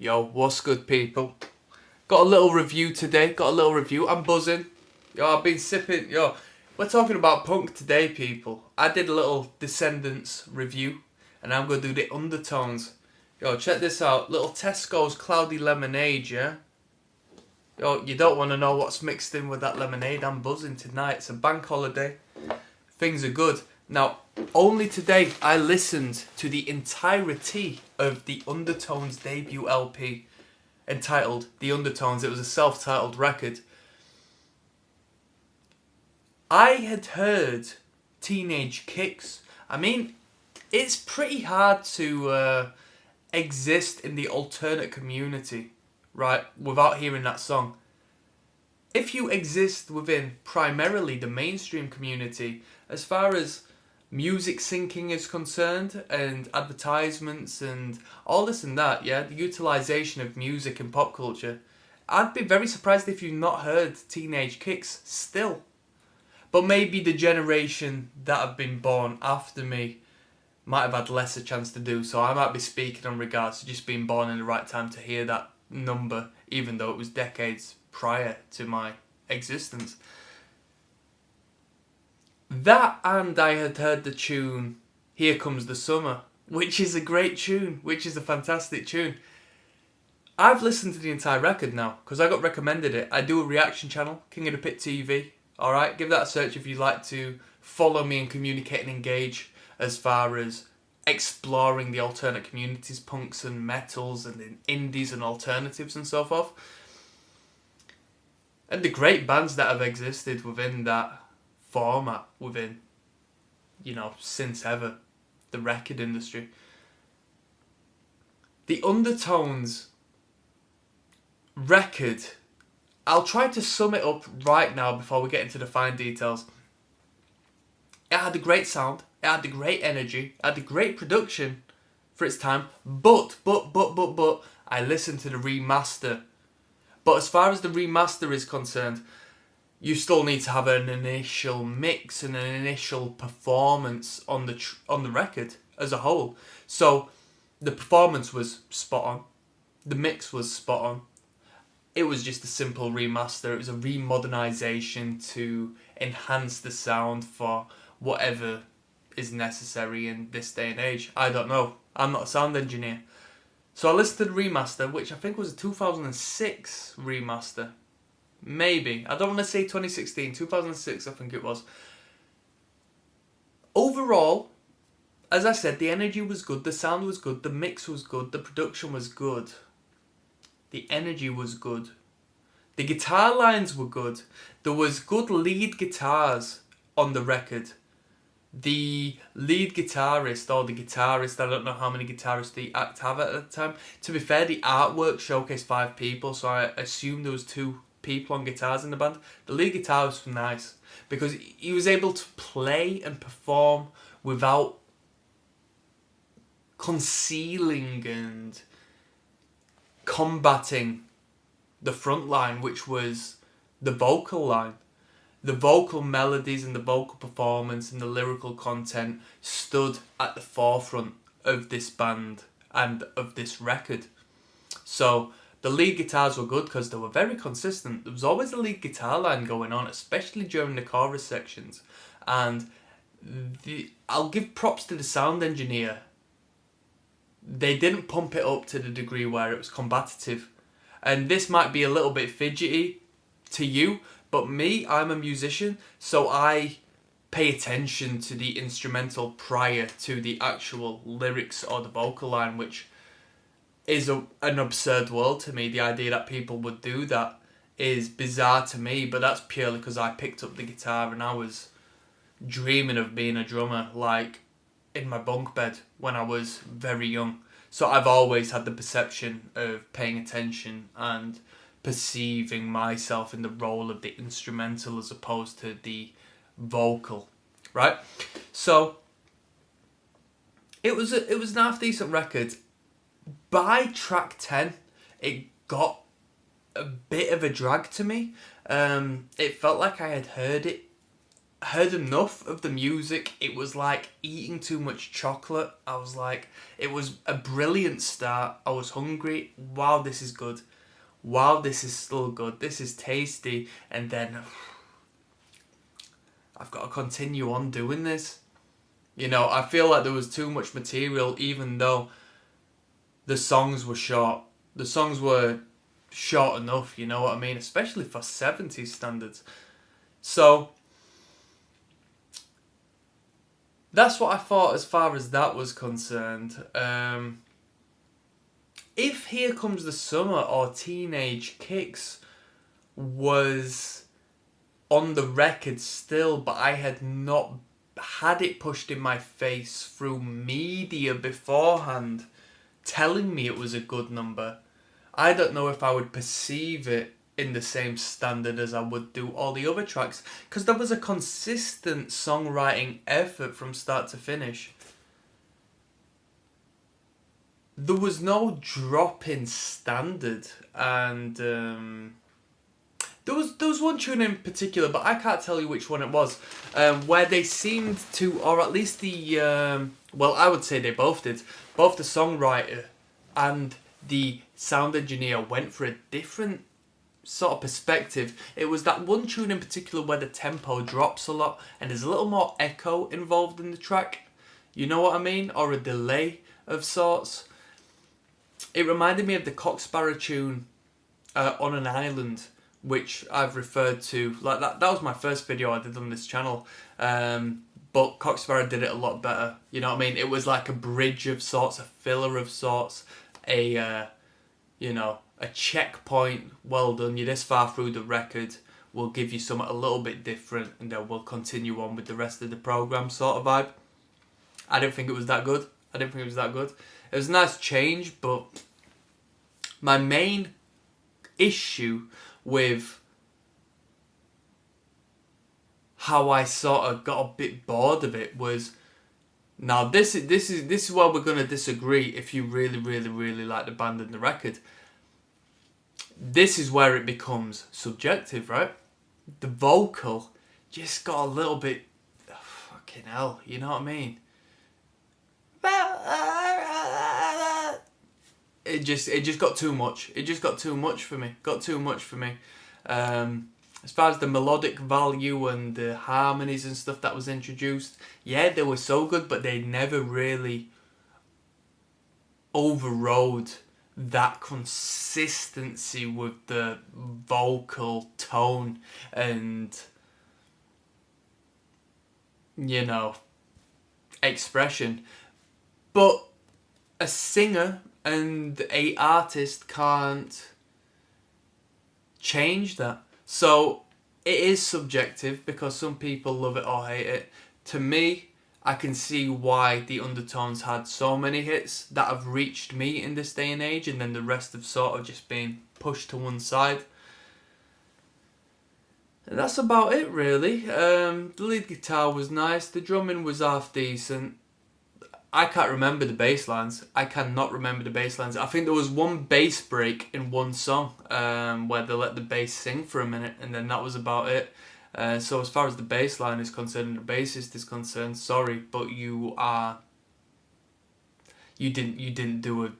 Yo, what's good, people? Got a little review today. I'm buzzing. Yo, I've been sipping. Yo, we're talking about punk today, people. I did a little Descendants review, and I'm gonna do the Undertones. Yo, check this out. Little Tesco's Cloudy Lemonade, yeah? Yo, you don't want to know what's mixed in with that lemonade. I'm buzzing tonight. It's a bank holiday. Things are good. Now, only today I listened to the entirety of the Undertones debut LP entitled The Undertones. It was a self-titled record. I had heard Teenage Kicks. I mean, it's pretty hard to exist in the alternate community, right, without hearing that song. If you exist within primarily the mainstream community, as far as music syncing is concerned, and advertisements and all this and that, yeah, the utilization of music in pop culture, I'd be very surprised if you've not heard Teenage Kicks still. But maybe the generation that have been born after me might have had less a chance to do so. I might be speaking in regards to just being born in the right time to hear that number, even though it was decades prior to my existence. That, and I had heard the tune Here Comes the Summer, which is a great tune, which is a fantastic tune. I've listened to the entire record now, because I got recommended it. I do a reaction channel, King of the Pit TV. Alright, give that a search if you'd like to follow me and communicate and engage as far as exploring the alternate communities, punks and metals and indies and alternatives and so forth. And the great bands that have existed within that format, within, since ever, the record industry. The Undertones record, I'll try to sum it up right now before we get into the fine details. It had a great sound, it had a great energy, it had a great production for its time, but, I listened to the remaster. But as far as the remaster is concerned, you still need to have an initial mix and an initial performance on the record as a whole. So the performance was spot on, the mix was spot on. It was just a simple remaster. It was a remodernization to enhance the sound for whatever is necessary in this day and age. I don't know. I'm not a sound engineer. So I listened to the remaster, which I think was a 2006 remaster. Maybe. I don't want to say 2016. 2006 I think it was. Overall, as I said, the energy was good, the sound was good, the mix was good, the production was good. The energy was good. The guitar lines were good. There was good lead guitars on the record. The lead guitarist, or the guitarist, I don't know how many guitarists the act have at the time. To be fair, the artwork showcased 5 people, so I assume there was 2 people on guitars in the band. The lead guitarist was nice, because he was able to play and perform without concealing and combating the front line, which was the vocal line. The vocal melodies and the vocal performance and the lyrical content stood at the forefront of this band and of this record. So the lead guitars were good because they were very consistent. There was always a lead guitar line going on, especially during the chorus sections. And I'll give props to the sound engineer. They didn't pump it up to the degree where it was combative. And this might be a little bit fidgety to you, but me, I'm a musician, so I pay attention to the instrumental prior to the actual lyrics or the vocal line, which is an absurd world to me. The idea that people would do that is bizarre to me, but that's purely because I picked up the guitar and I was dreaming of being a drummer, like in my bunk bed when I was very young. So I've always had the perception of paying attention and perceiving myself in the role of the instrumental as opposed to the vocal, right? So it was an half decent record. By track 10, it got a bit of a drag to me. It felt like I had heard it heard enough of the music. It was like eating too much chocolate. I was like, it was a brilliant start. I was hungry. Wow, this is good. Wow, this is still good. This is tasty. And then I've got to continue on doing this. You know, I feel like there was too much material, even though the songs were short. The songs were short enough, you know what I mean? Especially for 70s standards. So that's what I thought as far as that was concerned. If Here Comes the Summer or Teenage Kicks was on the record still, but I had not had it pushed in my face through media beforehand telling me it was a good number, I don't know if I would perceive it in the same standard as I would do all the other tracks, because there was a consistent songwriting effort from start to finish. There was no drop in standard, and there was one tune in particular, but I can't tell you which one it was, where they seemed to, or at least the well, I would say they both did. Both the songwriter and the sound engineer went for a different sort of perspective. It was that one tune in particular where the tempo drops a lot and there's a little more echo involved in the track. You know what I mean? Or a delay of sorts. It reminded me of the Cock-Sparrow tune On an Island, which I've referred to. Like that was my first video I did on this channel. But Cock-Sparrow did it a lot better. You know what I mean? It was like a bridge of sorts, a filler of sorts, a checkpoint. Well done, you're this far through the record. We'll give you something a little bit different, and then we'll continue on with the rest of the program sort of vibe. I didn't think it was that good. It was a nice change, but my main issue with how I sort of got a bit bored of it was, now this is where we're gonna disagree. If you really like the band and the record, this is where it becomes subjective, right? The vocal just got a little bit, fucking hell, you know what I mean? It just got too much. It just got too much for me. As far as the melodic value and the harmonies and stuff that was introduced, yeah, they were so good, but they never really overrode that consistency with the vocal tone and, you know, expression. But a singer and a artist can't change that. So it is subjective because some people love it or hate it. To me, I can see why the Undertones had so many hits that have reached me in this day and age, and then the rest have sort of just been pushed to one side. And that's about it, really. The lead guitar was nice. The drumming was half decent. I can't remember the bass lines. I cannot remember the bass lines. I think there was one bass break in one song where they let the bass sing for a minute, and then that was about it. So as far as the bass line is concerned and the bassist is concerned, sorry, but you didn't do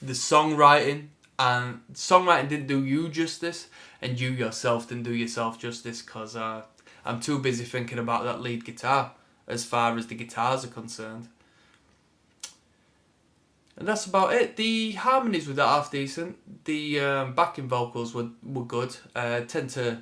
the songwriting, and songwriting didn't do you justice, and you yourself didn't do yourself justice, because I'm too busy thinking about that lead guitar as far as the guitars are concerned. And that's about it. The harmonies were half decent. The backing vocals were good. Tend to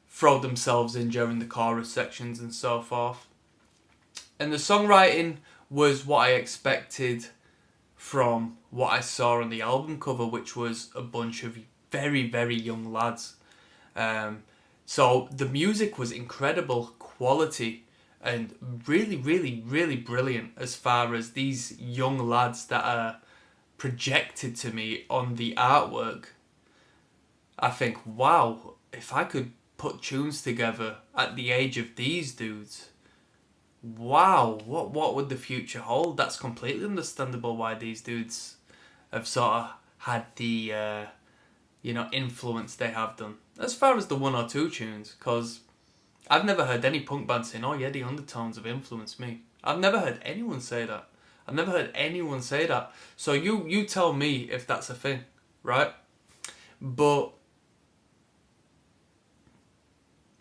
throw themselves in during the chorus sections and so forth. And the songwriting was what I expected from what I saw on the album cover, which was a bunch of very, very young lads. So the music was incredible quality and really, really, really brilliant as far as these young lads that are projected to me on the artwork. I think, wow, if I could put tunes together at the age of these dudes, wow, what would the future hold? That's completely understandable why these dudes have sort of had the influence they have done. As far as the one or two tunes, because I've never heard any punk band saying, oh yeah, the Undertones have influenced me. I've never heard anyone say that. I've never heard anyone say that. So you tell me if that's a thing, right? But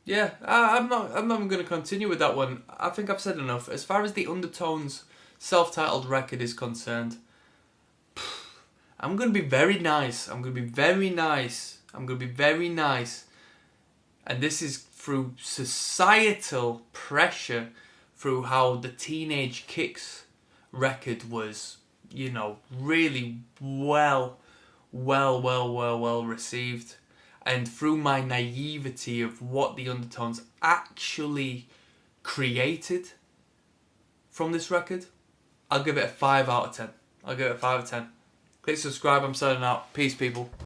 yeah, I'm not even going to continue with that one. I think I've said enough. As far as the Undertones self-titled record is concerned, I'm going to be very nice. I'm going to be very nice. I'm going to be very nice. And this is through societal pressure, through how the Teenage Kicks record was, you know, really well received. And through my naivety of what the Undertones actually created from this record, I'll give it a 5 out of 10. I'll give it a 5 out of 10. Click subscribe, I'm signing out. Peace, people.